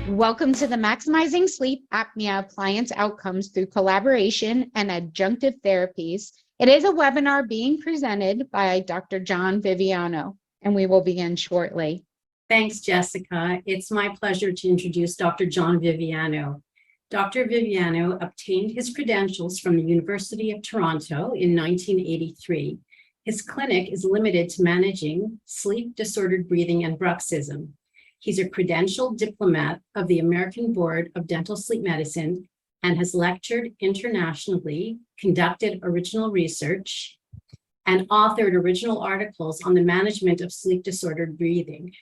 Welcome to the Maximizing Sleep Apnea Appliance Outcomes through Collaboration and Adjunctive Therapies. It is a webinar being presented by Dr. John Viviano, and we will begin shortly. Thanks, Jessica. It's my pleasure to introduce Dr. John Viviano. Dr. Viviano obtained his credentials from the University of Toronto in 1983. His clinic is limited to managing sleep-disordered breathing and bruxism. He's a credentialed diplomat of the American Board of Dental Sleep Medicine and has lectured internationally, conducted original research, and authored original articles on the management of sleep-disordered breathing.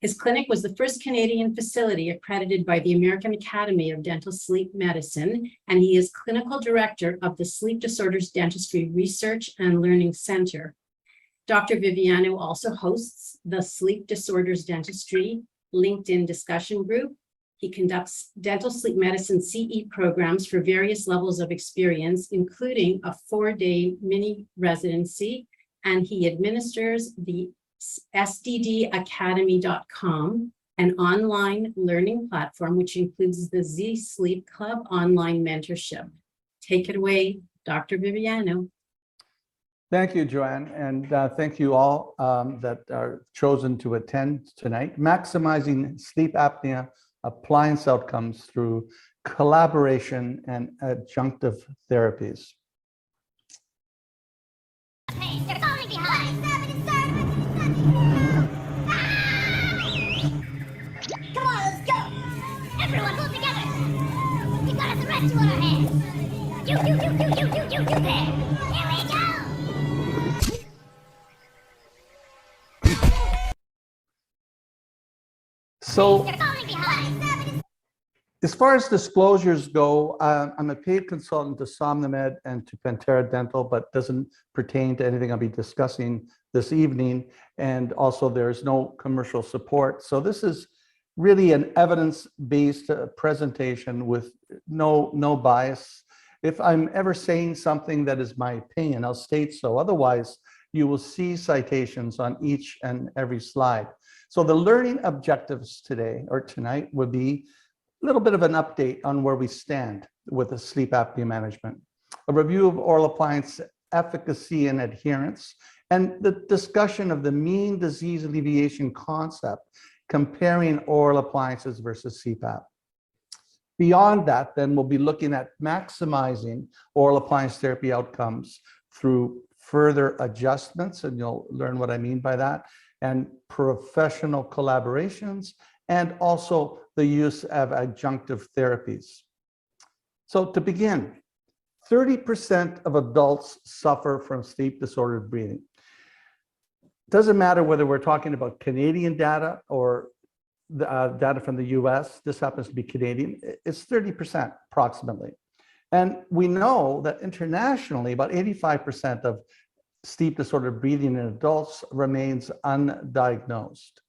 His clinic was the first Canadian facility accredited by the American Academy of Dental Sleep Medicine, and he is clinical director of the Sleep Disorders Dentistry Research and Learning Center. Dr. Viviano also hosts the Sleep Disorders Dentistry LinkedIn discussion group. He conducts dental sleep medicine CE programs for various levels of experience, including a 4-day mini residency, and he administers the sddacademy.com, an online learning platform which includes the Z Sleep Club online mentorship. Take it away, Dr. Viviano. Thank you, Joanne, and thank you all that are chosen to attend tonight. Maximizing sleep apnea appliance outcomes through collaboration and adjunctive therapies. Hey, they're falling behind. Come on, let's go. Everyone pull together. We've got a threat to our hands. You there. Here we go. So, as far as disclosures go, I'm a paid consultant to SomnoMed and to Pantera Dental, but doesn't pertain to anything I'll be discussing this evening. And also there's no commercial support. So this is really an evidence-based presentation with no bias. If I'm ever saying something that is my opinion, I'll state so. Otherwise, you will see citations on each and every slide. So the learning objectives today or tonight would be a little bit of an update on where we stand with the sleep apnea management, a review of oral appliance efficacy and adherence, and the discussion of the mean disease alleviation concept, comparing oral appliances versus CPAP. Beyond that, then we'll be looking at maximizing oral appliance therapy outcomes through further adjustments, and you'll learn what I mean by that, and professional collaborations, and also the use of adjunctive therapies. So to begin, 30% of adults suffer from sleep disordered breathing. Doesn't matter whether we're talking about Canadian data or the data from the US, this happens to be Canadian, it's 30% approximately. And we know that internationally, about 85% of sleep disordered breathing in adults remains undiagnosed.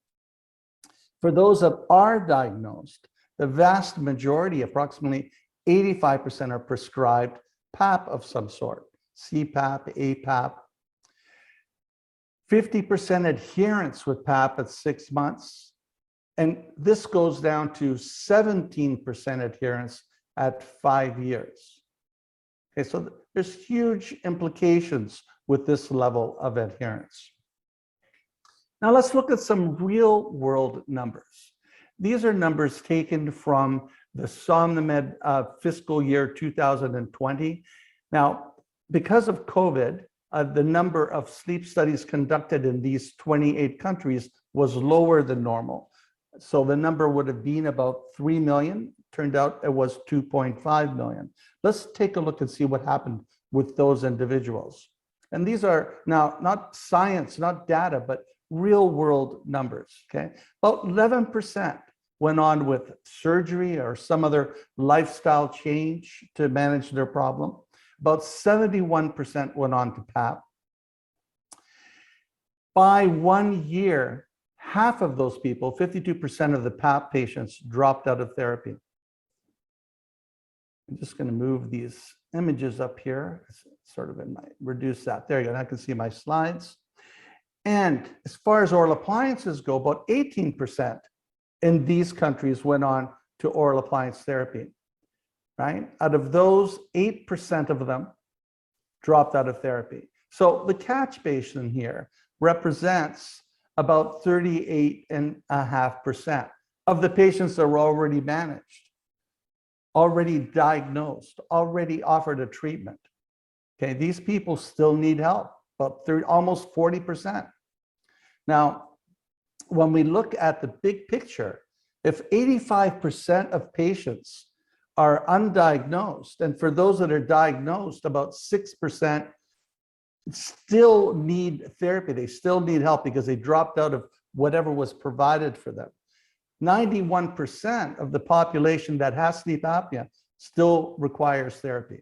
For those that are diagnosed, the vast majority, approximately 85%, are prescribed PAP of some sort, CPAP, APAP. 50% adherence with PAP at 6 months. And this goes down to 17% adherence at 5 years. Okay, so there's huge implications with this level of adherence. Now let's look at some real world numbers. These are numbers taken from the SomnoMed fiscal year 2020. Now, because of COVID, the number of sleep studies conducted in these 28 countries was lower than normal. So the number would have been about 3 million. Turned out it was 2.5 million. Let's take a look and see what happened with those individuals. And these are now not science, not data, but real world numbers, okay? About 11% went on with surgery or some other lifestyle change to manage their problem. About 71% went on to PAP. By 1 year, half of those people, 52% of the PAP patients, dropped out of therapy. I'm just going to move these images up here, sort of in my, reduce that. There you go. Now I can see my slides. And as far as oral appliances go, about 18% in these countries went on to oral appliance therapy, right? Out of those, 8% of them dropped out of therapy. So the catch basin here represents about 38.5% of the patients that were already managed, already diagnosed, already offered a treatment. Okay, these people still need help, about almost 40%. Now, when we look at the big picture, if 85% of patients are undiagnosed, and for those that are diagnosed, about 6% still need therapy. They still need help because they dropped out of whatever was provided for them. 91% of the population that has sleep apnea still requires therapy.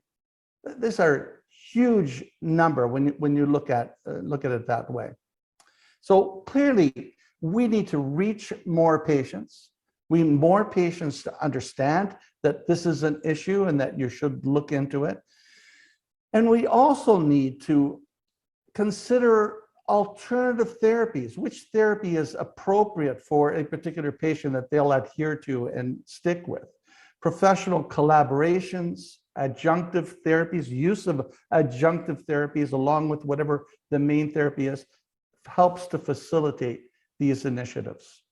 These are huge number when you look at it that way. So clearly, we need to reach more patients. We need more patients to understand that this is an issue and that you should look into it. And we also need to consider alternative therapies, which therapy is appropriate for a particular patient that they'll adhere to and stick with. Professional collaborations, adjunctive therapies, use of adjunctive therapies along with whatever the main therapy is, helps to facilitate these initiatives.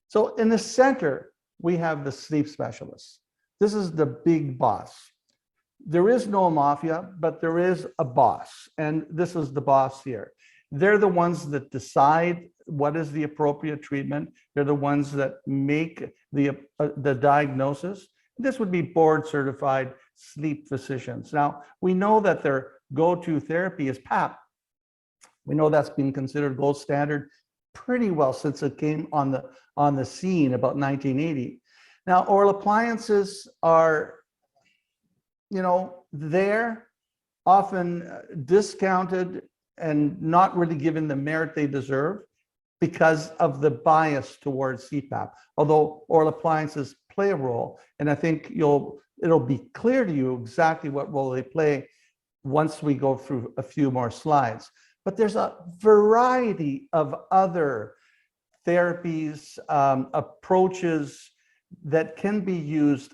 So in the center, we have the sleep specialists. This is the big boss. There is no mafia, but there is a boss, and this is the boss here. They're the ones that decide what is the appropriate treatment. They're the ones that make the diagnosis. This would be board certified sleep physicians. Now, we know that their go-to therapy is PAP. We know that's been considered gold standard pretty well since it came on the scene about 1980. Now, oral appliances are, they're often discounted and not really given the merit they deserve because of the bias towards CPAP, although oral appliances play a role. And I think it'll be clear to you exactly what role they play once we go through a few more slides. But there's a variety of other therapies, approaches that can be used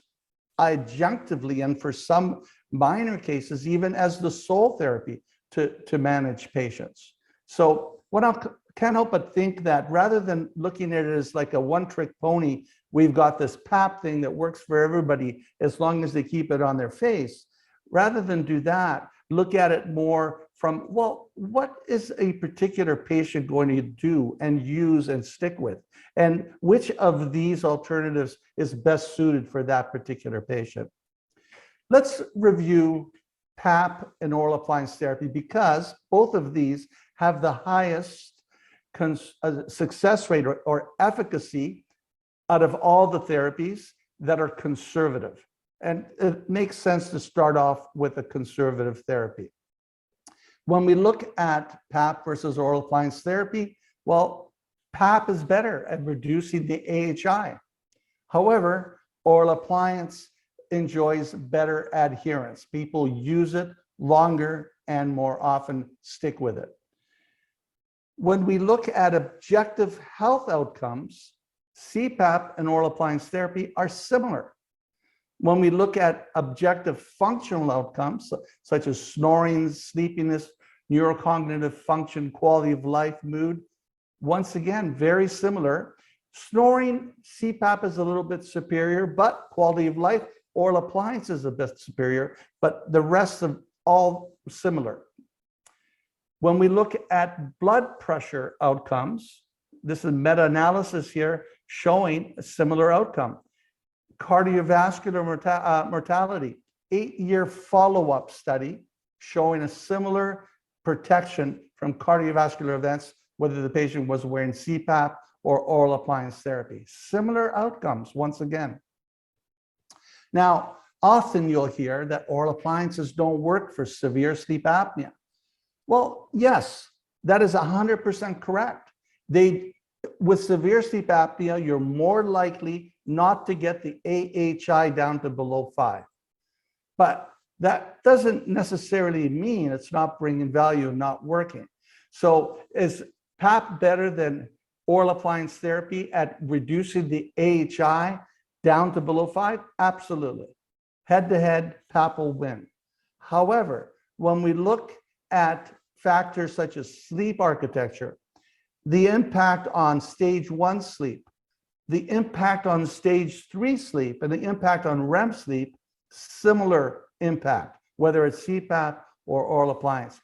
adjunctively, and for some minor cases, even as the sole therapy to manage patients. So what I can't help but think that rather than looking at it as like a one-trick pony, we've got this PAP thing that works for everybody as long as they keep it on their face. Rather than do that, look at it more from, well, what is a particular patient going to do and use and stick with? And which of these alternatives is best suited for that particular patient? Let's review PAP and oral appliance therapy because both of these have the highest success rate or efficacy out of all the therapies that are conservative. And it makes sense to start off with a conservative therapy. When we look at PAP versus oral appliance therapy, well, PAP is better at reducing the AHI. However, oral appliance enjoys better adherence. People use it longer and more often stick with it. When we look at objective health outcomes, CPAP and oral appliance therapy are similar. When we look at objective functional outcomes, such as snoring, sleepiness, neurocognitive function, quality of life, mood, once again, very similar. Snoring, CPAP is a little bit superior, but quality of life, oral appliance is a bit superior, but the rest of all similar. When we look at blood pressure outcomes, this is meta-analysis here showing a similar outcome. Cardiovascular mortality, 8-year follow-up study showing a similar protection from cardiovascular events, whether the patient was wearing CPAP or oral appliance therapy. Similar outcomes, once again. Now, often you'll hear that oral appliances don't work for severe sleep apnea. Well, yes, that is 100% correct. With severe sleep apnea, you're more likely not to get the AHI down to below 5. But that doesn't necessarily mean it's not bringing value and not working. So is PAP better than oral appliance therapy at reducing the AHI down to below 5? Absolutely. Head-to-head, PAP will win. However, when we look at factors such as sleep architecture, the impact on stage 1 sleep, the impact on stage 3 sleep, and the impact on REM sleep, similar impact, whether it's CPAP or oral appliance.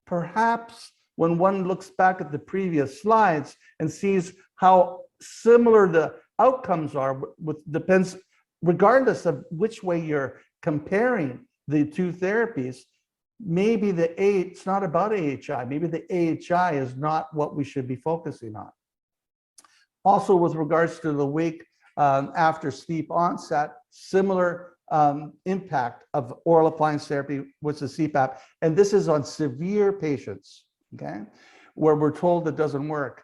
Perhaps when one looks back at the previous slides and sees how similar the outcomes are, depends, regardless of which way you're comparing the two therapies, maybe it's not about AHI. Maybe the AHI is not what we should be focusing on. Also, with regards to the wake after sleep onset, similar impact of oral appliance therapy with the CPAP. And this is on severe patients, okay, where we're told it doesn't work.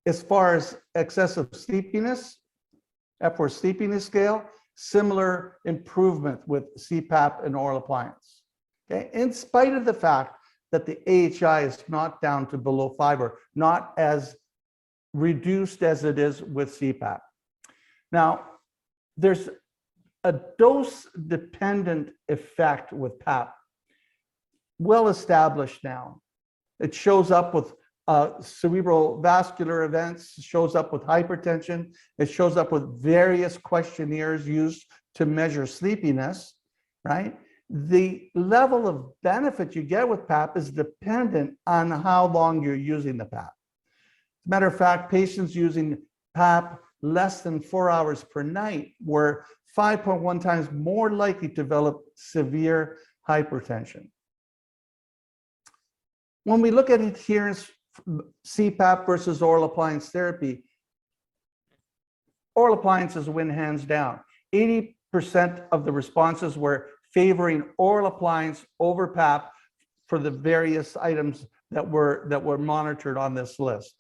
As far as excessive sleepiness, Epworth Sleepiness Scale, similar improvement with CPAP and oral appliance. Okay, in spite of the fact that the AHI is not down to below 5 or not as reduced as it is with CPAP. Now, there's a dose-dependent effect with PAP, well established now. It shows up with cerebral vascular events, shows up with hypertension, it shows up with various questionnaires used to measure sleepiness, right? The level of benefit you get with PAP is dependent on how long you're using the PAP. As a matter of fact, patients using PAP less than 4 hours per night were 5.1 times more likely to develop severe hypertension. When we look at adherence, CPAP versus oral appliance therapy, oral appliances win hands down. 80% of the responses were favoring oral appliance over PAP for the various items that were monitored on this list.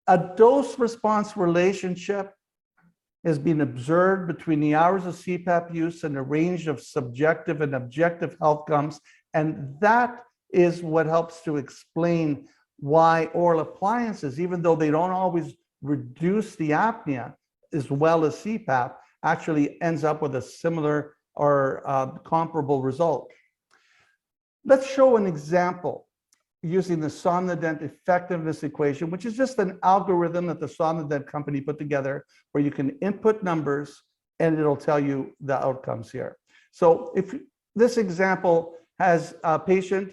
A dose-response relationship has been observed between the hours of CPAP use and a range of subjective and objective outcomes, and that is what helps to explain why oral appliances, even though they don't always reduce the apnea as well as CPAP, actually ends up with a similar or comparable result. Let's show an example using the Somnodent effectiveness equation, which is just an algorithm that the Somnodent company put together where you can input numbers and it'll tell you the outcomes here. So if this example has a patient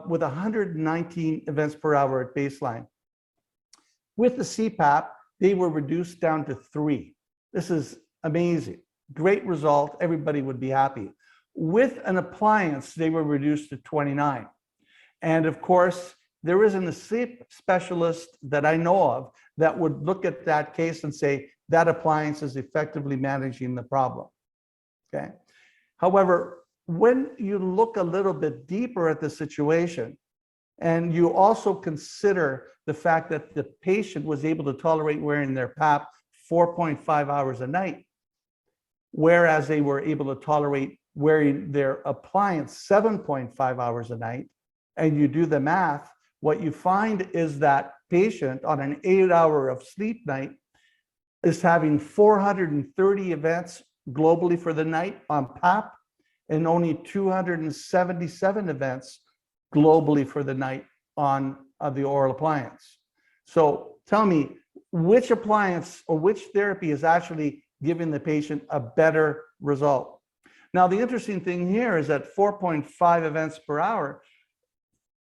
with 119 events per hour at baseline. With the CPAP, they were reduced down to 3. This is amazing. Great result. Everybody would be happy. With an appliance, they were reduced to 29. And of course, there isn't a sleep specialist that I know of that would look at that case and say that appliance is effectively managing the problem. Okay. However, when you look a little bit deeper at the situation, and you also consider the fact that the patient was able to tolerate wearing their PAP 4.5 hours a night, whereas they were able to tolerate wearing their appliance 7.5 hours a night, and you do the math, what you find is that patient on an 8-hour of sleep night is having 430 events globally for the night on PAP and only 277 events globally for the night on the oral appliance. So tell me, which appliance or which therapy is actually giving the patient a better result? Now, the interesting thing here is that 4.5 events per hour,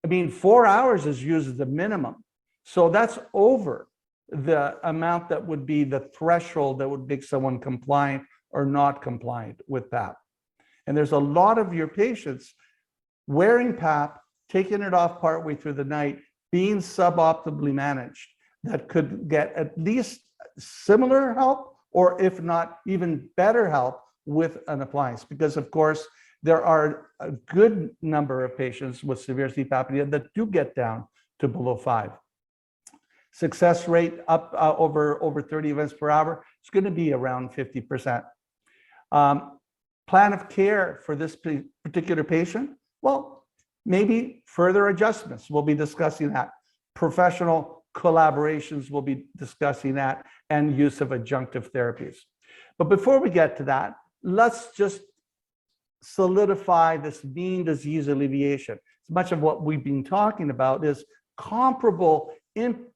4 hours is used as the minimum. So that's over the amount that would be the threshold that would make someone compliant or not compliant with PAP. And there's a lot of your patients wearing PAP, taking it off partway through the night, being suboptimally managed, that could get at least similar help, or if not even better help with an appliance. Because of course, there are a good number of patients with severe sleep apnea that do get down to below 5. Success rate up over 30 events per hour is going to be around 50%. Plan of care for this particular patient? Well, maybe further adjustments. We'll be discussing that. Professional collaborations we'll be discussing that, and use of adjunctive therapies. But before we get to that, let's just solidify this mean disease alleviation. Much of what we've been talking about is comparable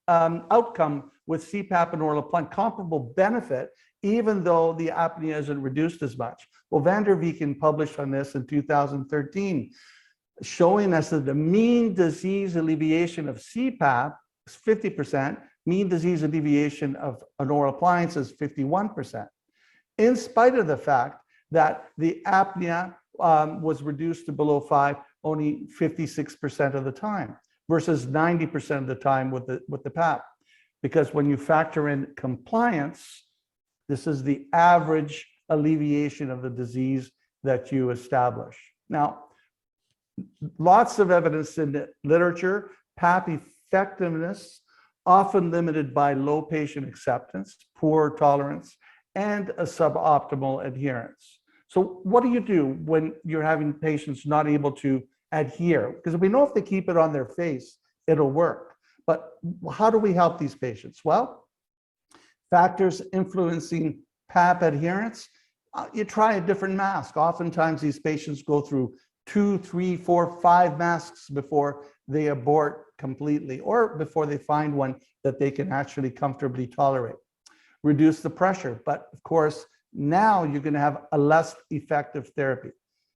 outcome with CPAP and oral appliance, comparable benefit, even though the apnea isn't reduced as much. Well, Van der Veeken published on this in 2013, showing us that the mean disease alleviation of CPAP is 50%, mean disease alleviation of an oral appliance is 51%, in spite of the fact that the apnea was reduced to below 5 only 56% of the time versus 90% of the time with the PAP. Because when you factor in compliance, this is the average alleviation of the disease that you establish. Now, lots of evidence in the literature, PAP effectiveness often limited by low patient acceptance, poor tolerance, and a suboptimal adherence. So what do you do when you're having patients not able to adhere? Because we know if they keep it on their face, it'll work. But how do we help these patients? Well, factors influencing PAP adherence, you try a different mask. Oftentimes these patients go through 2, 3, 4, 5 masks before they abort completely, or before they find one that they can actually comfortably tolerate. Reduce the pressure, but of course, now you're going to have a less effective therapy,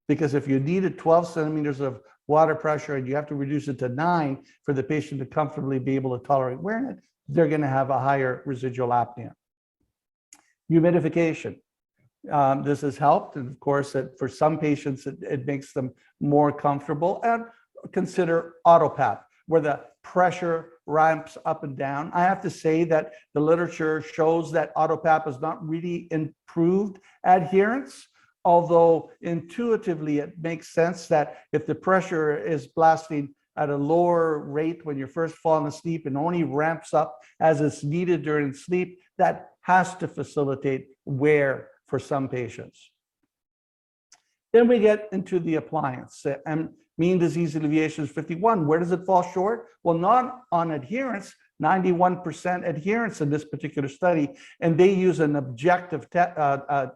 because if you needed 12 centimeters of water pressure and you have to reduce it to 9 for the patient to comfortably be able to tolerate wearing it, they're going to have a higher residual apnea. Humidification. This has helped, and of course, for some patients, it makes them more comfortable. And consider AutoPAP, where the pressure ramps up and down. I have to say that the literature shows that AutoPAP has not really improved adherence, although intuitively it makes sense that if the pressure is blasting at a lower rate when you're first falling asleep and only ramps up as it's needed during sleep, that has to facilitate wear for some patients. Then we get into the appliance, and mean disease alleviation is 51. Where does it fall short? Well, not on adherence, 91% adherence in this particular study, and they use an objective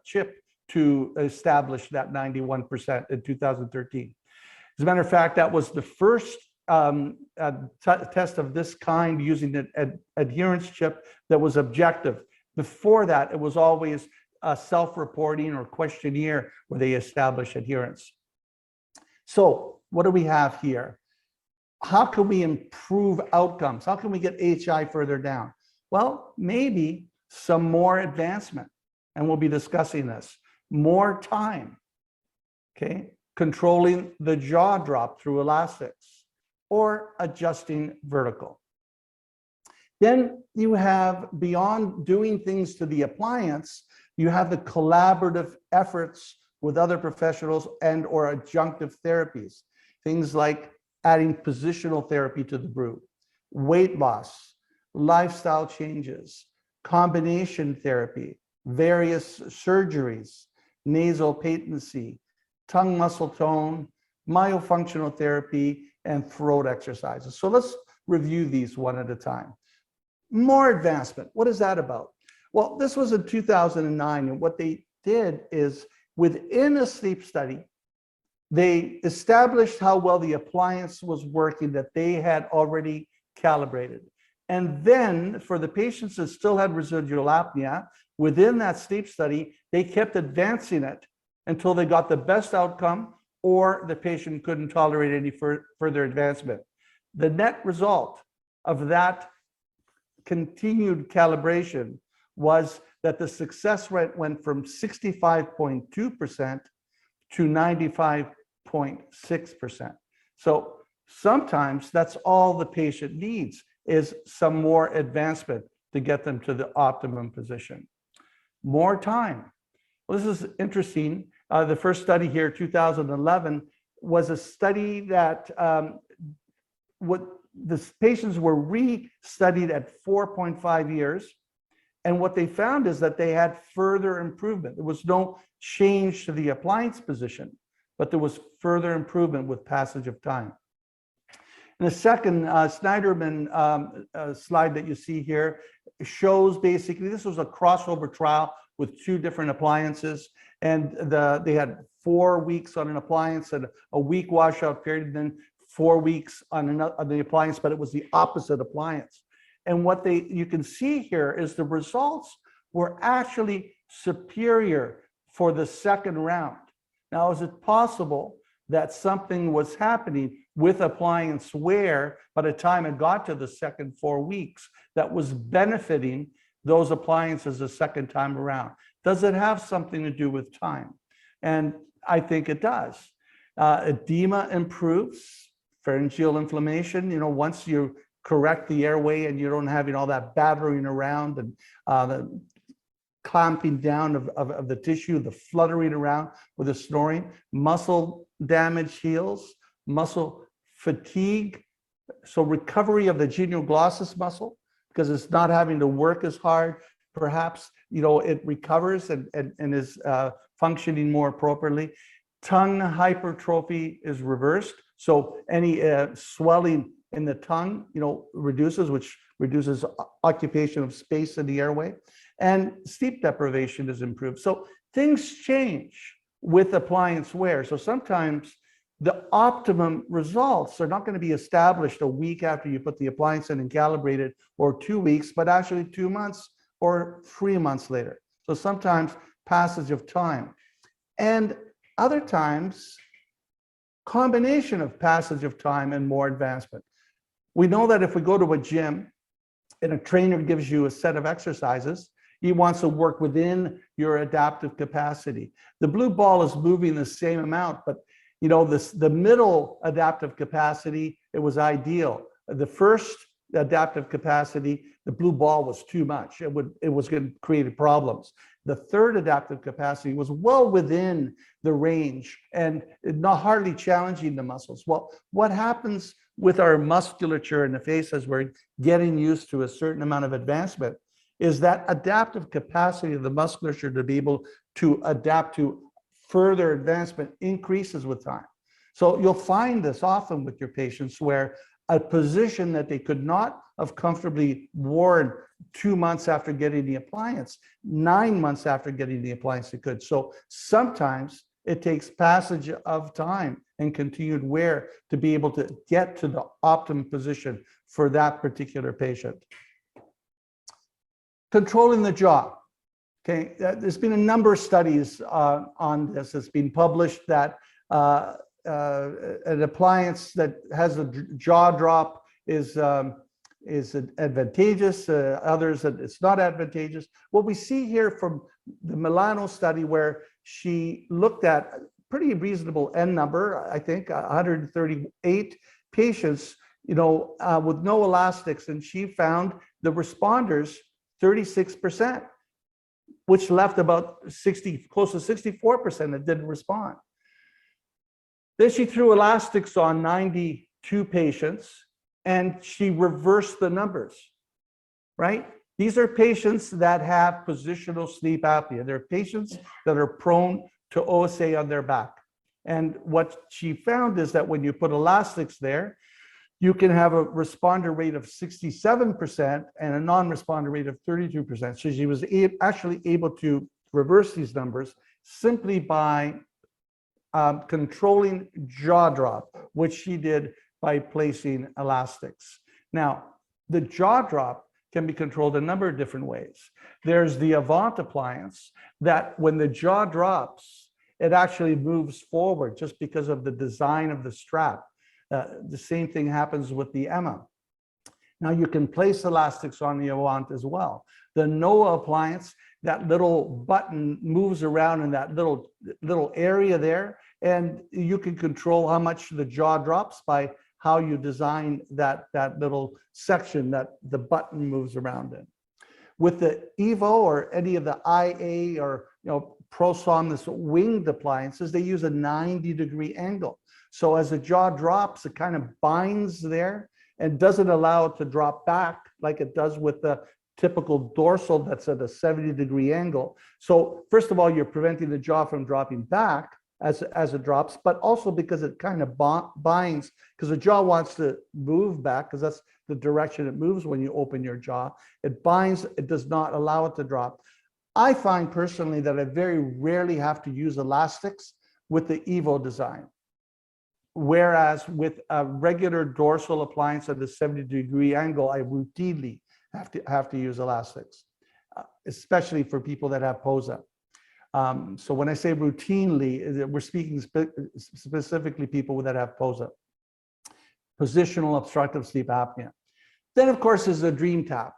chip to establish that 91% in 2013. As a matter of fact, that was the first test of this kind using an adherence chip that was objective. Before that, it was always a self-reporting or questionnaire where they establish adherence. So what do we have here? How can we improve outcomes? How can we get AHI further down? Well, maybe some more advancement, and we'll be discussing this. More time, okay? Controlling the jaw drop through elastics or adjusting vertical. Then you have, beyond doing things to the appliance, you have the collaborative efforts with other professionals and or adjunctive therapies. Things like adding positional therapy to the group, weight loss, lifestyle changes, combination therapy, various surgeries, nasal patency, tongue muscle tone, myofunctional therapy, and throat exercises. So let's review these one at a time. More advancement, what is that about? Well, this was in 2009, and what they did is within a sleep study, they established how well the appliance was working that they had already calibrated. And then for the patients that still had residual apnea, within that sleep study, they kept advancing it until they got the best outcome or the patient couldn't tolerate any further advancement. The net result of that continued calibration was that the success rate went from 65.2% to 95.6%. So sometimes that's all the patient needs, is some more advancement to get them to the optimum position. More time. Well, this is interesting. The first study here, 2011, was a study that the patients were re-studied at 4.5 years. And what they found is that they had further improvement. There was no change to the appliance position, but there was further improvement with passage of time. And the second Snyderman slide that you see here shows basically, this was a crossover trial with two different appliances. And they had 4 weeks on an appliance and a week washout period, and then 4 weeks on the appliance, but it was the opposite appliance. And what you can see here is the results were actually superior for the second round. Now, is it possible that something was happening with appliance wear by the time it got to the second 4 weeks that was benefiting those appliances the second time around? Does it have something to do with time? And I think it does. Edema improves, pharyngeal inflammation, once you correct the airway and you don't having all that battering around and the clamping down of the tissue, the fluttering around with the snoring. Muscle damage heals, muscle fatigue, so recovery of the genioglossus muscle, because it's not having to work as hard. Perhaps, it recovers and is functioning more appropriately. Tongue hypertrophy is reversed. So any swelling in the tongue, reduces, which reduces occupation of space in the airway. And sleep deprivation is improved. So things change with appliance wear. So sometimes the optimum results are not going to be established a week after you put the appliance in and calibrate it, or 2 weeks, but actually 2 months or 3 months later. So sometimes passage of time. And other times, combination of passage of time and more advancement. We know that if we go to a gym and a trainer gives you a set of exercises, he wants to work within your adaptive capacity. The blue ball is moving the same amount, but the middle adaptive capacity, it was ideal. The first adaptive capacity, the blue ball was too much. It was going to create problems. The third adaptive capacity was well within the range and not hardly challenging the muscles. Well, what happens with our musculature in the face as we're getting used to a certain amount of advancement is that adaptive capacity of the musculature to be able to adapt to further advancement increases with time. So you'll find this often with your patients where a position that they could not have comfortably worn 2 months after getting the appliance, 9 months after getting the appliance, they could. So sometimes it takes passage of time and continued wear to be able to get to the optimum position for that particular patient. Controlling the jaw. Okay, there's been a number of studies on this. It's been published that an appliance that has a jaw drop is advantageous. Others that it's not advantageous. What we see here from the Milano study, where she looked at a pretty reasonable N number, I think 138 patients, with no elastics, and she found the responders 36%, which left about close to 64% that didn't respond. Then she threw elastics on 92 patients and she reversed the numbers, right? These are patients that have positional sleep apnea. They're patients that are prone to OSA on their back. And what she found is that when you put elastics there, you can have a responder rate of 67% and a non-responder rate of 32%. So she was actually able to reverse these numbers simply by controlling jaw drop, which she did by placing elastics. Now, the jaw drop can be controlled a number of different ways. There's the Avant appliance that when the jaw drops, it actually moves forward just because of the design of the strap. The same thing happens with the Emma. Now you can place elastics on the Avant as well. The Noah appliance, that little button moves around in that little area there, and you can control how much the jaw drops by how you design that little section that the button moves around in. With the Evo or any of the IA or ProSom, this winged appliances, they use a 90-degree angle. So as the jaw drops, it kind of binds there and doesn't allow it to drop back like it does with the typical dorsal that's at a 70-degree angle. So first of all, you're preventing the jaw from dropping back, as it drops, but also because it kind of binds, because the jaw wants to move back, because that's the direction it moves when you open your jaw. It binds, it does not allow it to drop. I find personally that I very rarely have to use elastics with the Evo design. Whereas with a regular dorsal appliance at the 70-degree angle, I routinely have to use elastics, especially for people that have POSA. So when I say routinely, we're speaking specifically people that have POSA, positional obstructive sleep apnea. Then, of course, is the dream tap.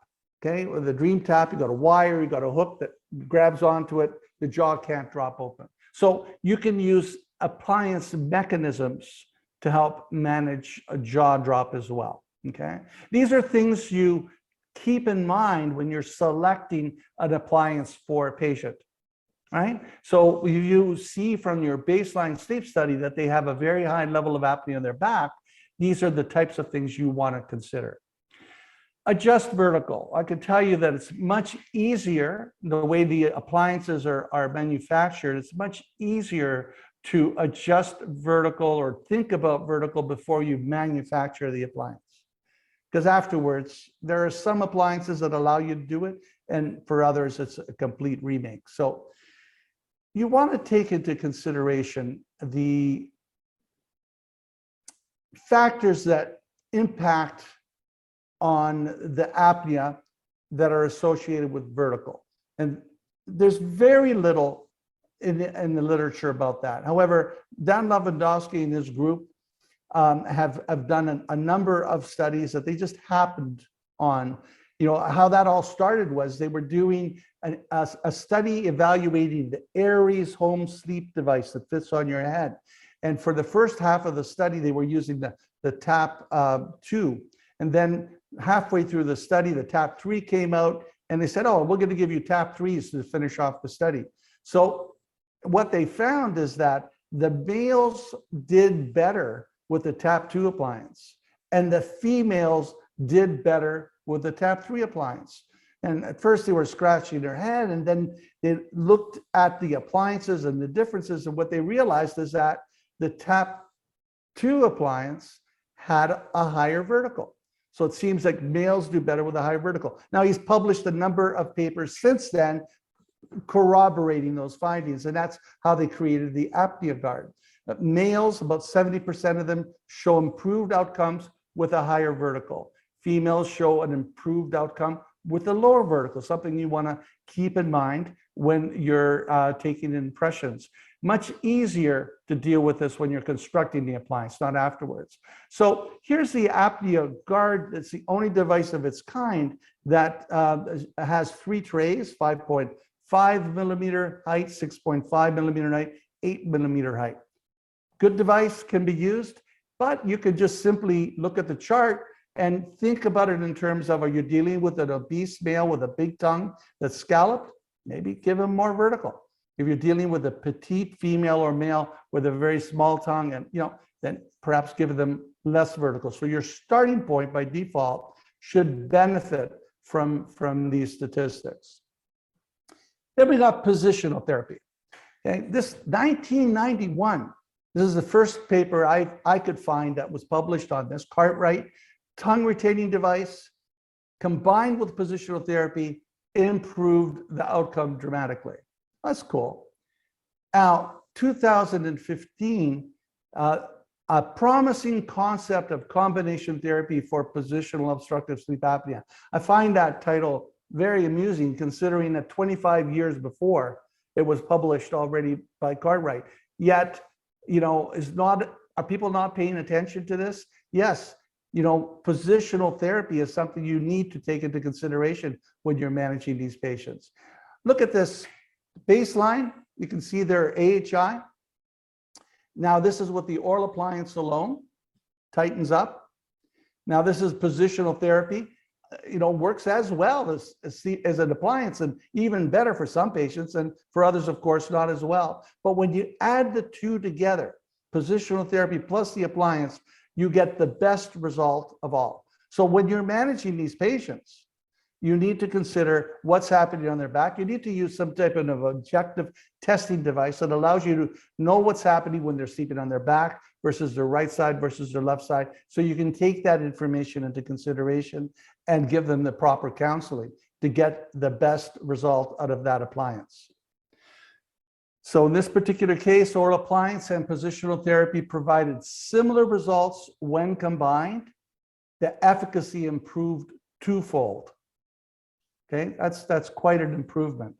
Okay, with the dream tap, you got a wire, you got a hook that grabs onto it. The jaw can't drop open. So you can use appliance mechanisms to help manage a jaw drop as well. Okay, these are things you keep in mind when you're selecting an appliance for a patient. Right? So you see from your baseline sleep study that they have a very high level of apnea in their back. These are the types of things you want to consider. Adjust vertical. I can tell you that it's much easier, the way the appliances are manufactured, it's much easier to adjust vertical or think about vertical before you manufacture the appliance. Because afterwards, there are some appliances that allow you to do it, and for others, it's a complete remake. So you want to take into consideration the factors that impact on the apnea that are associated with vertical. And there's very little in the literature about that. However, Dan Lewandowski and his group have done a number of studies that they just happened on. You know, how that all started was they were doing a study evaluating the Aries home sleep device that fits on your head. And for the first half of the study, they were using the TAP 2. And then halfway through the study, the TAP 3 came out, and they said, oh, we're going to give you TAP 3s to finish off the study. So what they found is that the males did better with the TAP 2 appliance, and the females did better with the TAP 3 appliance. And at first they were scratching their head, and then they looked at the appliances and the differences, and what they realized is that the TAP 2 appliance had a higher vertical. So it seems like males do better with a higher vertical. Now, he's published a number of papers since then corroborating those findings, and that's how they created the apnea guard. Males, about 70% of them show improved outcomes with a higher vertical. Females show an improved outcome with a lower vertical, something you want to keep in mind when you're taking impressions. Much easier to deal with this when you're constructing the appliance, not afterwards. So here's the apnea guard. It's the only device of its kind that has 3 trays, 5.5 millimeter height, 6.5 millimeter height, 8 millimeter height. Good device, can be used, but you could just simply look at the chart and think about it in terms of, are you dealing with an obese male with a big tongue that's scalloped? Maybe give him more vertical. If you're dealing with a petite female or male with a very small tongue, and then perhaps give them less vertical. So your starting point by default should benefit from these statistics. Then we got positional therapy. Okay, this 1991. This is the first paper I could find that was published on this. Cartwright, tongue retaining device combined with positional therapy improved the outcome dramatically. That's cool. Now, 2015, a promising concept of combination therapy for positional obstructive sleep apnea. I find that title very amusing, considering that 25 years before it was published already by Cartwright. Yet, are people not paying attention to this? Yes, positional therapy is something you need to take into consideration when you're managing these patients. Look at this baseline. You can see their AHI. Now, this is with the oral appliance alone, tightens up. Now, this is positional therapy. Works as well as an appliance, and even better for some patients, and for others, of course, not as well. But when you add the two together, positional therapy plus the appliance, you get the best result of all. So when you're managing these patients, you need to consider what's happening on their back. You need to use some type of objective testing device that allows you to know what's happening when they're sleeping on their back versus their right side versus their left side. So you can take that information into consideration and give them the proper counseling to get the best result out of that appliance. So in this particular case, oral appliance and positional therapy provided similar results when combined. The efficacy improved twofold. Okay, that's quite an improvement.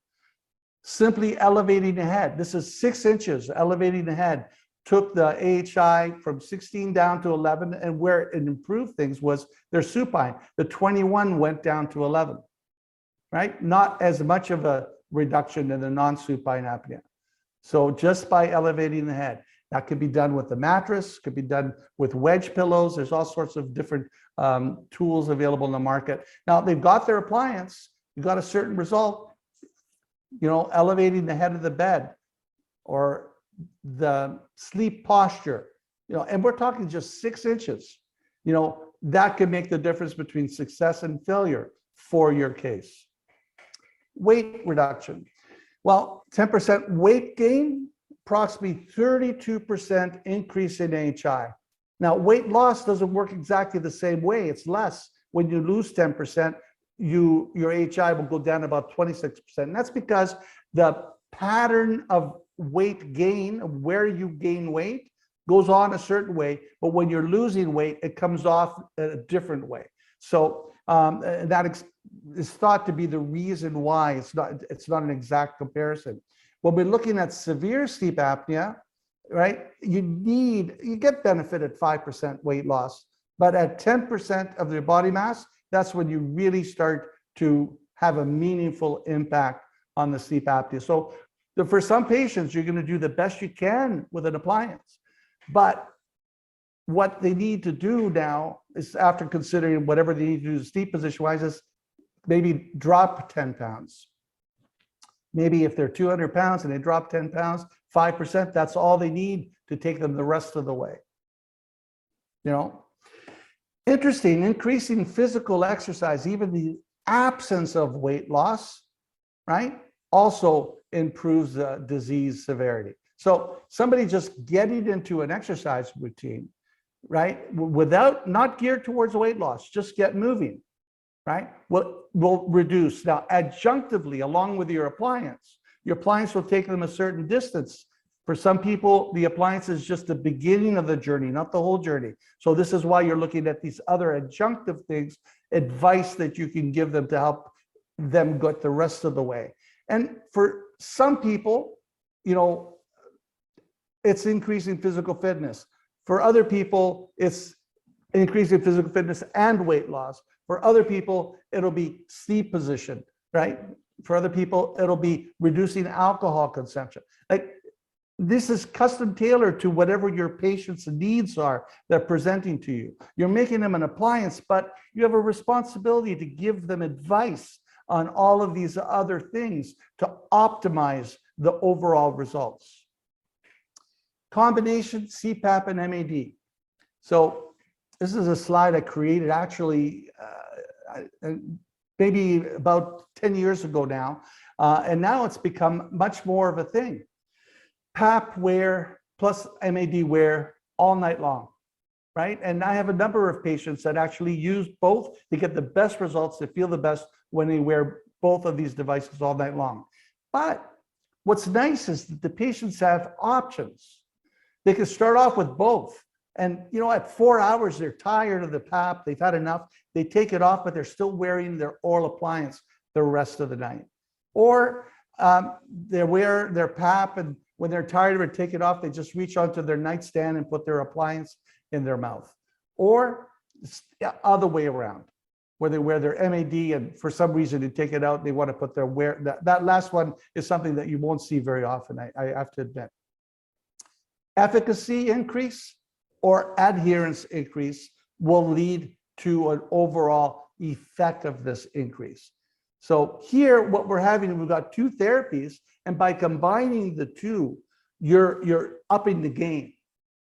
Simply elevating the head. This is 6 inches, elevating the head, took the AHI from 16 down to 11, and where it improved things was their supine. The 21 went down to 11, right? Not as much of a reduction in the non-supine apnea. So just by elevating the head, that could be done with the mattress, could be done with wedge pillows. There's all sorts of different tools available in the market. Now they've got their appliance, you got a certain result, elevating the head of the bed or the sleep posture, and we're talking just 6 inches, that could make the difference between success and failure for your case. Weight reduction. Well, 10% weight gain, approximately 32% increase in AHI. Now, weight loss doesn't work exactly the same way. It's less. When you lose 10%, your AHI will go down about 26%. And that's because the pattern of weight gain, where you gain weight, goes on a certain way, but when you're losing weight, it comes off a different way. So that is thought to be the reason why it's not an exact comparison. When we're looking at severe sleep apnea, right, you get benefit at 5% weight loss, but at 10% of their body mass, that's when you really start to have a meaningful impact on the sleep apnea. So for some patients, you're going to do the best you can with an appliance, but what they need to do now is, after considering whatever they need to do sleep position wise, is maybe drop 10 pounds. Maybe if they're 200 pounds and they drop 10 pounds, 5%, that's all they need to take them the rest of the way. Interesting, increasing physical exercise, even the absence of weight loss, right, also improves the disease severity. So somebody just getting into an exercise routine, right, not geared towards weight loss, just get moving, right, will reduce. Now, adjunctively, along with your appliance will take them a certain distance. For some people, the appliance is just the beginning of the journey, not the whole journey. So this is why you're looking at these other adjunctive things, advice that you can give them to help them get the rest of the way. And for some people, it's increasing physical fitness. For other people, it's increasing physical fitness and weight loss. For other people, it'll be sleep position, right? For other people, it'll be reducing alcohol consumption. Like, this is custom tailored to whatever your patient's needs are they're presenting to you. You're making them an appliance, but you have a responsibility to give them advice on all of these other things to optimize the overall results. Combination CPAP and MAD. So this is a slide I created actually maybe about 10 years ago now, and now it's become much more of a thing. PAP wear plus MAD wear all night long, right? And I have a number of patients that actually use both to get the best results, to feel the best when they wear both of these devices all night long. But what's nice is that the patients have options. They can start off with both. And at 4 hours, they're tired of the PAP, they've had enough, they take it off, but they're still wearing their oral appliance the rest of the night. Or they wear their PAP, and when they're tired of it, take it off, they just reach onto their nightstand and put their appliance in their mouth. Or it's the other way around, where they wear their MAD and for some reason they take it out, they want to put their that last one is something that you won't see very often, I have to admit. Efficacy increase or adherence increase will lead to an overall effectiveness increase. So here, what we're having, we've got two therapies, and by combining the two, you're upping the game,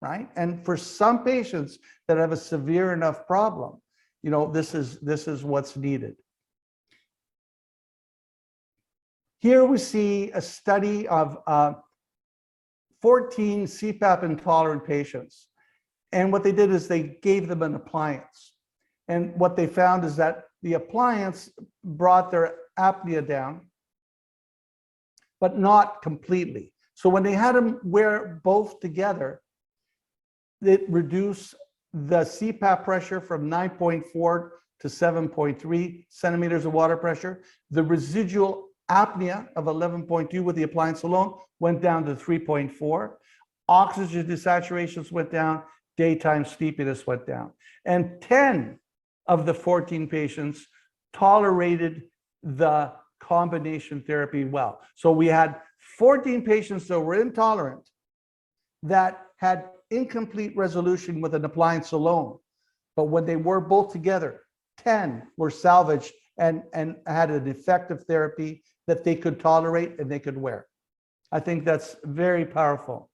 right? And for some patients that have a severe enough problem, this is what's needed. Here we see a study of 14 CPAP intolerant patients. And what they did is they gave them an appliance. And what they found is that the appliance brought their apnea down, but not completely. So when they had them wear both together, it reduced the CPAP pressure from 9.4 to 7.3 centimeters of water pressure. The residual apnea of 11.2 with the appliance alone went down to 3.4. Oxygen desaturations went down, daytime sleepiness went down. And 10 of the 14 patients tolerated the combination therapy well. So we had 14 patients that were intolerant that had incomplete resolution with an appliance alone. But when they were both together, 10 were salvaged and had an effective therapy that they could tolerate and they could wear. I think that's very powerful.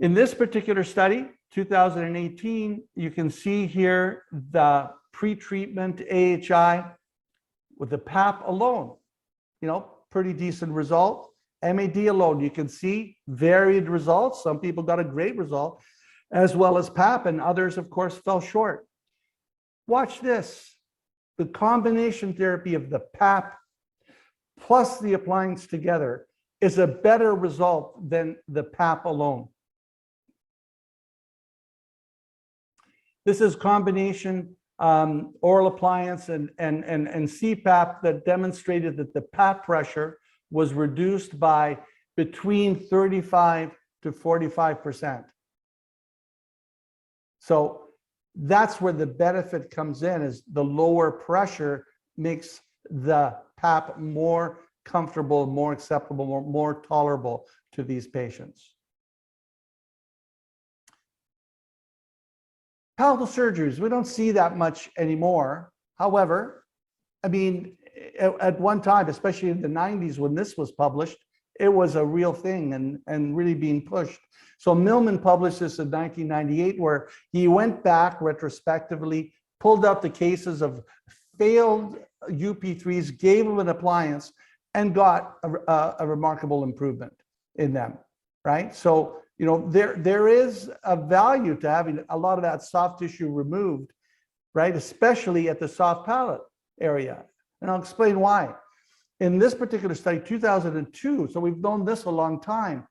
In this particular study, 2018, you can see here the pre-treatment AHI with the PAP alone, pretty decent result. MAD alone, you can see varied results. Some people got a great result, as well as PAP, and others, of course, fell short. Watch this. The combination therapy of the PAP plus the appliance together is a better result than the PAP alone. This is combination oral appliance and CPAP that demonstrated that the PAP pressure was reduced by between 35 to 45%. So that's where the benefit comes in, is the lower pressure makes the PAP more comfortable, more acceptable, more tolerable to these patients. Palatal surgeries, we don't see that much anymore. However, I mean, at one time, especially in the 90s when this was published, it was a real thing and really being pushed. So Millman published this in 1998, where he went back retrospectively, pulled out the cases of failed UP3s, gave them an appliance, and got a remarkable improvement in them, right? So, there is a value to having a lot of that soft tissue removed, right? Especially at the soft palate area. And I'll explain why. In this particular study, 2002, so we've known this a long time,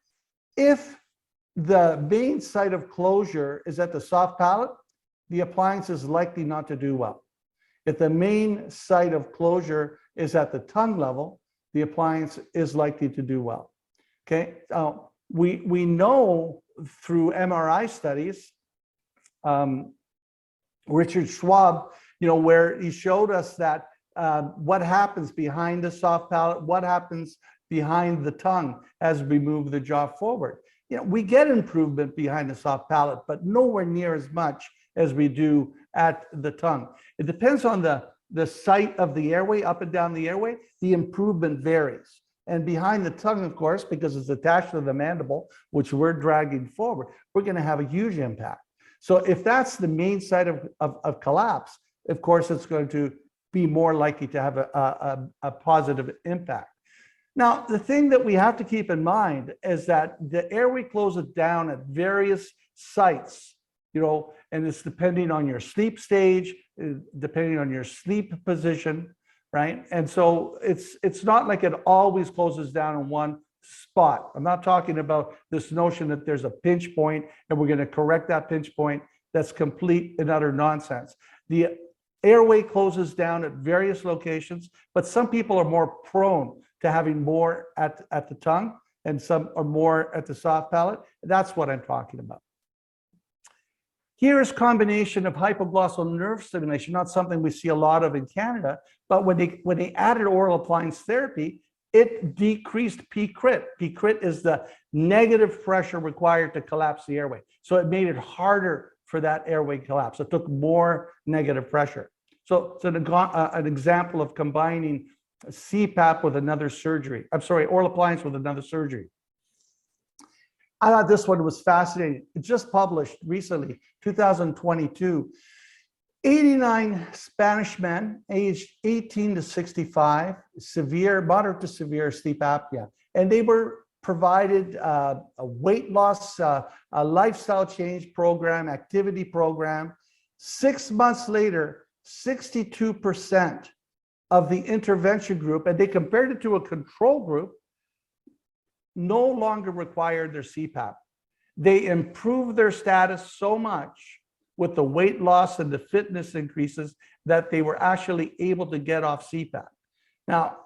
if the main site of closure is at the soft palate, the appliance is likely not to do well. If the main site of closure is at the tongue level, the appliance is likely to do well. Okay, we know through MRI studies, Richard Schwab, where he showed us that what happens behind the soft palate, what happens behind the tongue as we move the jaw forward. We get improvement behind the soft palate, but nowhere near as much as we do at the tongue. It depends on the site of the airway, up and down the airway, the improvement varies. And behind the tongue, of course, because it's attached to the mandible, which we're dragging forward, we're going to have a huge impact. So if that's the main site of collapse, of course, it's going to be more likely to have a positive impact. Now, the thing that we have to keep in mind is that the airway closes down at various sites, and it's depending on your sleep stage, depending on your sleep position, right? And so it's not like it always closes down in one spot. I'm not talking about this notion that there's a pinch point and we're going to correct that pinch point. That's complete and utter nonsense. The airway closes down at various locations, but some people are more prone to having more at the tongue and some are more at the soft palate. That's what I'm talking about. Here's combination of hypoglossal nerve stimulation, not something we see a lot of in Canada, but when they added oral appliance therapy, it decreased P-crit. P-crit is the negative pressure required to collapse the airway. So it made it harder for that airway collapse. It took more negative pressure. So it's an example of combining CPAP with another surgery. Oral appliance with another surgery. I thought this one was fascinating. It just published recently, 2022. 89 Spanish men aged 18 to 65, moderate to severe sleep apnea. And they were provided a weight loss, a lifestyle change program, activity program. 6 months later, 62% of the intervention group, and they compared it to a control group, no longer required their CPAP. They improved their status so much with the weight loss and the fitness increases that they were actually able to get off CPAP. Now,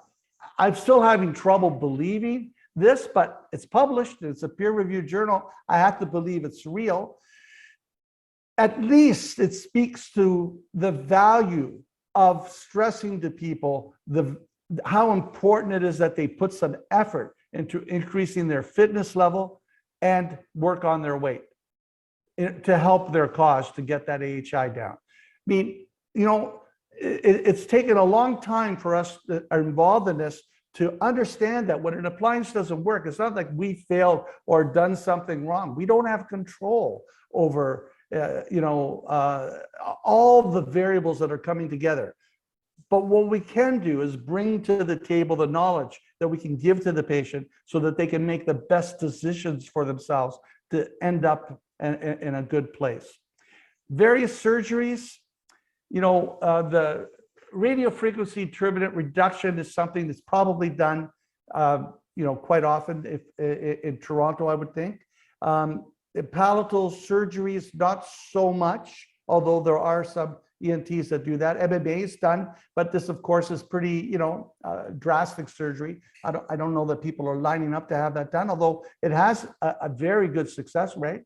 I'm still having trouble believing this, but it's published, it's a peer-reviewed journal. I have to believe it's real. At least it speaks to the value of stressing to people how important it is that they put some effort into increasing their fitness level and work on their weight to help their cause to get that AHI down. I mean, you know, it's taken a long time for us that are involved in this to understand that when an appliance doesn't work, it's not like we failed or done something wrong. We don't have control over, all the variables that are coming together. But what we can do is bring to the table the knowledge that we can give to the patient so that they can make the best decisions for themselves to end up in a good place. Various surgeries, the radiofrequency turbinate reduction is something that's probably done, quite often in Toronto, I would think. Palatal surgeries, not so much, although there are some ENTs that do that. MMA is done, but this, of course, is pretty, drastic surgery. I don't know that people are lining up to have that done, although it has a very good success rate.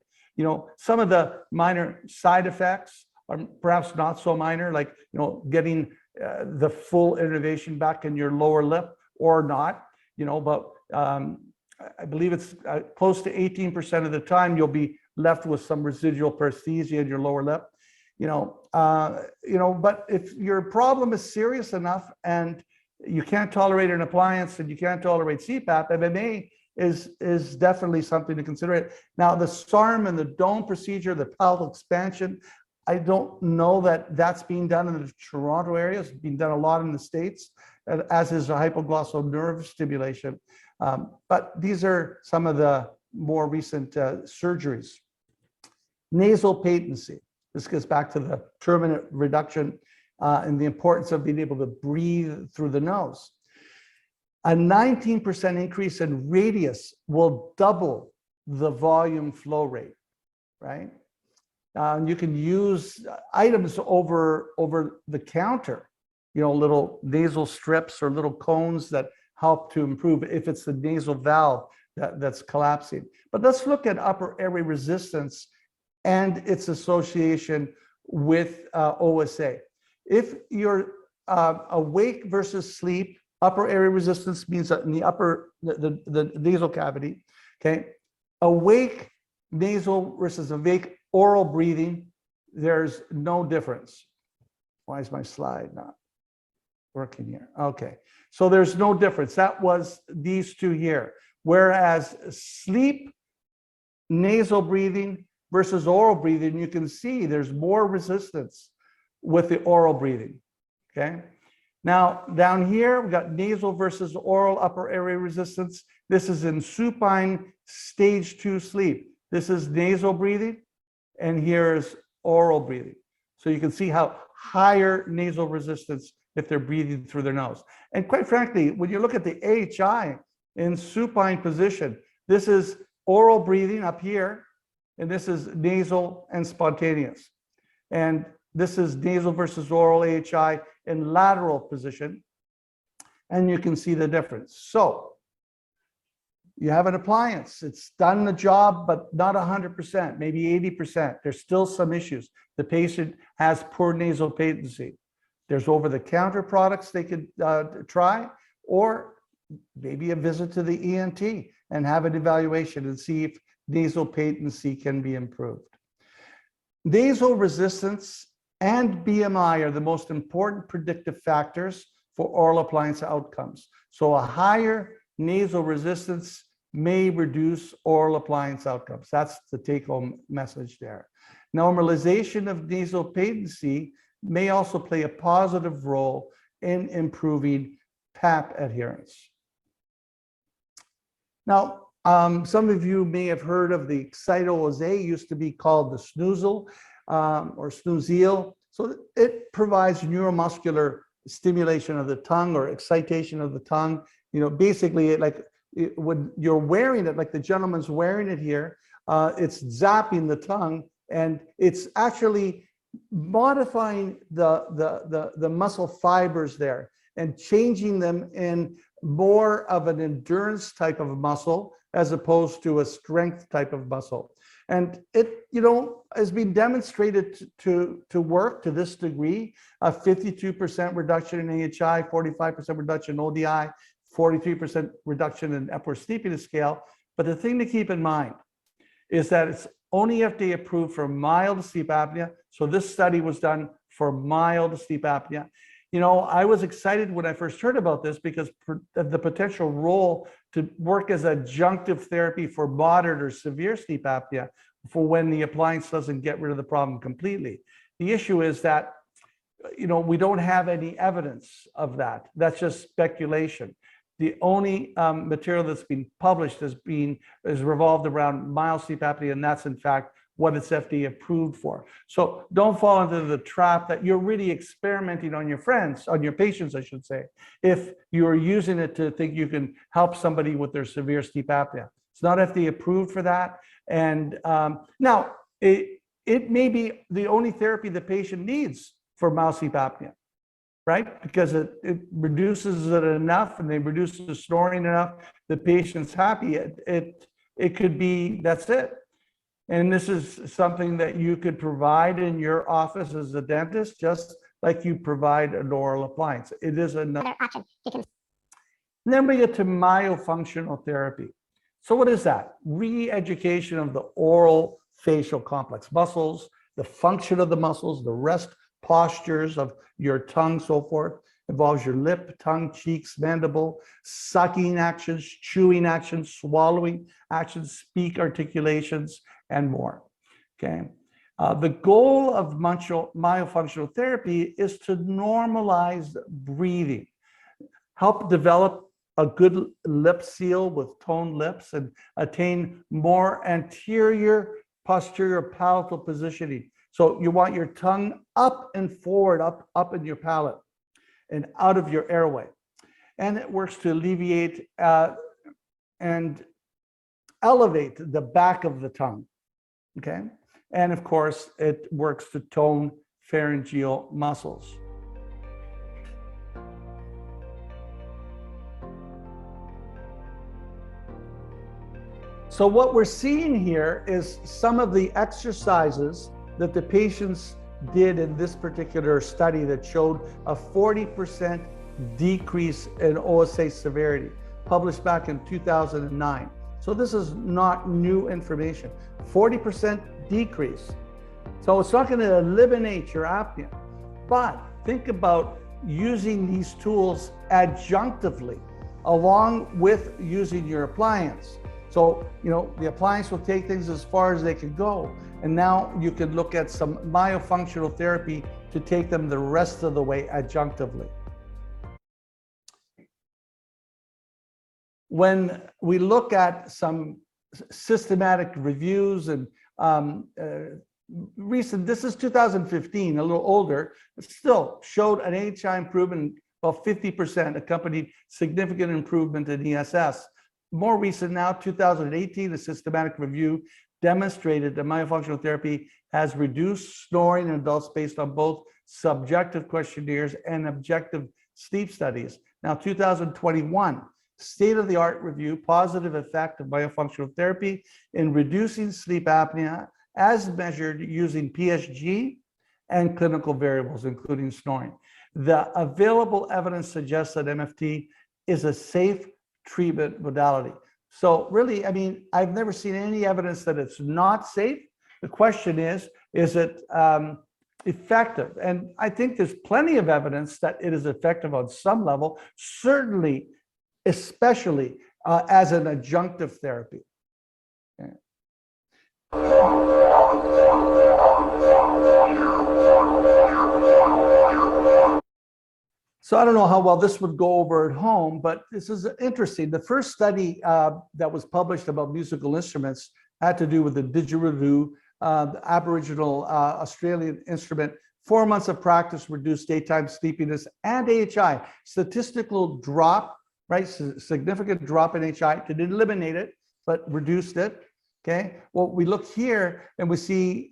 Some of the minor side effects are perhaps not so minor, like, getting the full innervation back in your lower lip or not, but I believe it's close to 18% of the time you'll be left with some residual paresthesia in your lower lip. But if your problem is serious enough and you can't tolerate an appliance and you can't tolerate CPAP, MMA is definitely something to consider. Now, the SARM and the dome procedure, the palatal expansion, I don't know that that's being done in the Toronto area. It's being done a lot in the States, as is the hypoglossal nerve stimulation. But these are some of the more recent surgeries. Nasal patency. This goes back to the turbinate reduction and the importance of being able to breathe through the nose. A 19% increase in radius will double the volume flow rate, right? You can use items over the counter, little nasal strips or little cones that help to improve if it's the nasal valve that's collapsing. But let's look at upper airway resistance and its association with OSA. If you're awake versus sleep, upper airway resistance means that in the nasal cavity, okay? Awake nasal versus awake oral breathing, there's no difference. Why is my slide not working here? Okay, so there's no difference. That was these two here. Whereas sleep, nasal breathing versus oral breathing, you can see there's more resistance with the oral breathing, okay? Now, down here, we've got nasal versus oral upper airway resistance. This is in supine stage 2 sleep. This is nasal breathing, and here's oral breathing. So you can see how higher nasal resistance if they're breathing through their nose. And quite frankly, when you look at the AHI in supine position, this is oral breathing up here, and this is nasal and spontaneous. And this is nasal versus oral AHI in lateral position. And you can see the difference. So you have an appliance. It's done the job, but not 100%, maybe 80%. There's still some issues. The patient has poor nasal patency. There's over-the-counter products they could try, or maybe a visit to the ENT and have an evaluation and see if nasal patency can be improved. Nasal resistance and BMI are the most important predictive factors for oral appliance outcomes. So a higher nasal resistance may reduce oral appliance outcomes. That's the take-home message there. Normalization of nasal patency may also play a positive role in improving PAP adherence. Now, some of you may have heard of the Excito-Oze, used to be called the snoozle or snoozele. So it provides neuromuscular stimulation of the tongue or excitation of the tongue. You know, basically, when you're wearing it, like the gentleman's wearing it here, it's zapping the tongue, and it's actually modifying the muscle fibers there and changing them in more of an endurance type of muscle as opposed to a strength type of muscle. And it, you know, has been demonstrated to work to this degree: a 52% reduction in AHI, 45% reduction in ODI, 43% reduction in Epworth Sleepiness Scale. But the thing to keep in mind is that it's only FDA approved for mild sleep apnea. So this study was done for mild sleep apnea. You know, I was excited when I first heard about this because of the potential role to work as adjunctive therapy for moderate or severe sleep apnea for when the appliance doesn't get rid of the problem completely. The issue is that, you know, we don't have any evidence of that. That's just speculation. The only material that's been published is revolved around mild sleep apnea, and that's in fact what it's FDA approved for. So don't fall into the trap that you're really experimenting on your friends, on your patients, I should say, if you're using it to think you can help somebody with their severe sleep apnea. It's not FDA approved for that. And now it may be the only therapy the patient needs for mild sleep apnea, right? Because it reduces it enough and they reduce the snoring enough, the patient's happy. It could be, that's it. And this is something that you could provide in your office as a dentist, just like you provide an oral appliance. It is another option. And then we get to myofunctional therapy. So what is that? Re-education of the oral facial complex muscles, the function of the muscles, the rest postures of your tongue, so forth. Involves your lip, tongue, cheeks, mandible, sucking actions, chewing actions, swallowing actions, speak articulations, and more. Okay. The goal of myofunctional therapy is to normalize breathing, help develop a good lip seal with toned lips, and attain more anterior posterior palatal positioning. So you want your tongue up and forward, up in your palate and out of your airway. And it works to alleviate and elevate the back of the tongue, okay? And of course, it works to tone pharyngeal muscles. So what we're seeing here is some of the exercises that the patients did in this particular study that showed a 40% decrease in OSA severity, published back in 2009. So this is not new information. 40% decrease. So it's not going to eliminate your apnea, but think about using these tools adjunctively along with using your appliance. So, you know, the appliance will take things as far as they can go. And now you can look at some myofunctional therapy to take them the rest of the way adjunctively. When we look at some systematic reviews and recent, this is 2015, a little older, but still showed an AHI improvement of 50%, accompanied significant improvement in ESS. More recent now, 2018, a systematic review demonstrated that myofunctional therapy has reduced snoring in adults based on both subjective questionnaires and objective sleep studies. Now, 2021, state-of-the-art review, positive effect of myofunctional therapy in reducing sleep apnea as measured using PSG and clinical variables, including snoring. The available evidence suggests that MFT is a safe treatment modality. So really, I mean, I've never seen any evidence that it's not safe. The question is it effective? And I think there's plenty of evidence that it is effective on some level, certainly, especially as an adjunctive therapy. Okay. So I don't know how well this would go over at home, but this is interesting. The first study that was published about musical instruments had to do with the didgeridoo, the Aboriginal Australian instrument. 4 months of practice reduced daytime sleepiness and AHI. Statistical drop, right? Significant drop in AHI. Didn't eliminate it, but reduced it. Okay. Well, we look here and we see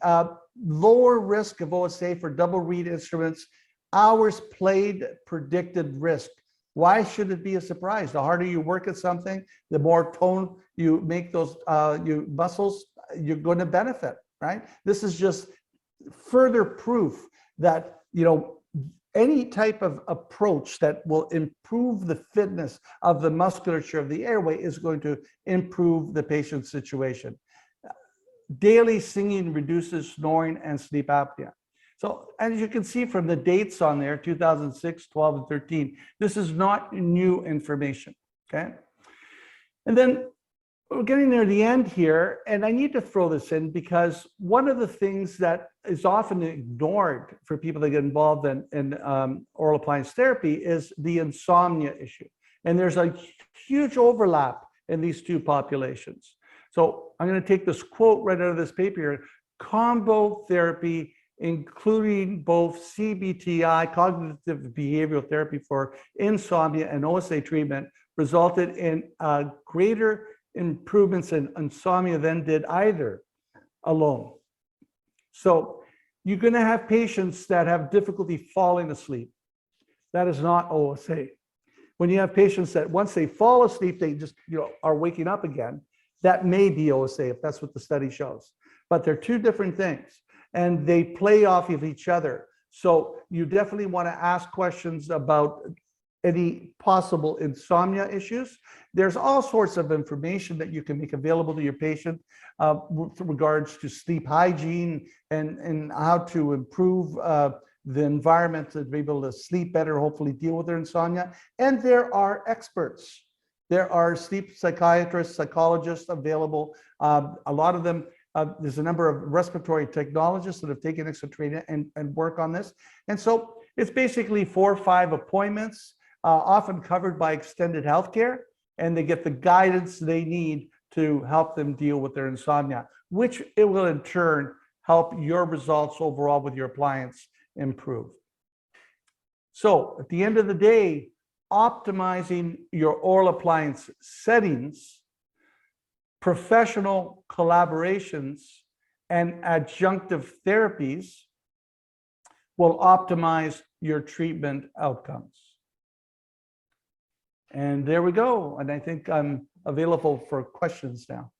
lower risk of OSA for double reed instruments. Hours played predicted risk. Why should it be a surprise? The harder you work at something, the more tone you make those muscles, you're going to benefit, right? This is just further proof that, any type of approach that will improve the fitness of the musculature of the airway is going to improve the patient's situation. Daily singing reduces snoring and sleep apnea. So as you can see from the dates on there, 2006, 12, and 13, this is not new information, okay? And then we're getting near the end here, and I need to throw this in because one of the things that is often ignored for people that get involved in oral appliance therapy is the insomnia issue. And there's a huge overlap in these two populations. So I'm going to take this quote right out of this paper here. Combo therapy, including both CBTI, cognitive behavioral therapy for insomnia, and OSA treatment, resulted in greater improvements in insomnia than did either alone. So you're going to have patients that have difficulty falling asleep. That is not OSA. When you have patients that once they fall asleep, they just are waking up again, that may be OSA if that's what the study shows. But they're two different things and they play off of each other. So you definitely want to ask questions about any possible insomnia issues. There's all sorts of information that you can make available to your patient with regards to sleep hygiene and how to improve the environment to be able to sleep better, hopefully deal with their insomnia. And there are experts. There are sleep psychiatrists, psychologists available. A lot of them, there's a number of respiratory technologists that have taken extra training and work on this. And so it's basically 4 or 5 appointments, often covered by extended healthcare, and they get the guidance they need to help them deal with their insomnia, which it will in turn help your results overall with your appliance improve. So at the end of the day, optimizing your oral appliance settings, professional collaborations, and adjunctive therapies will optimize your treatment outcomes. And there we go. And I think I'm available for questions now.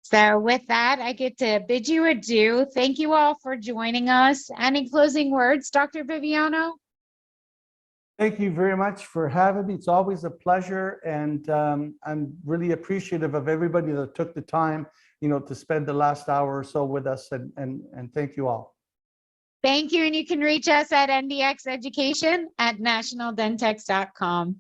So with that, I get to bid you adieu. Thank you all for joining us. Any closing words, Dr. Viviano? Thank you very much for having me. It's always a pleasure. And I'm really appreciative of everybody that took the time, to spend the last hour or so with us. And thank you all. Thank you. And you can reach us at ndxeducation@nationaldentex.com.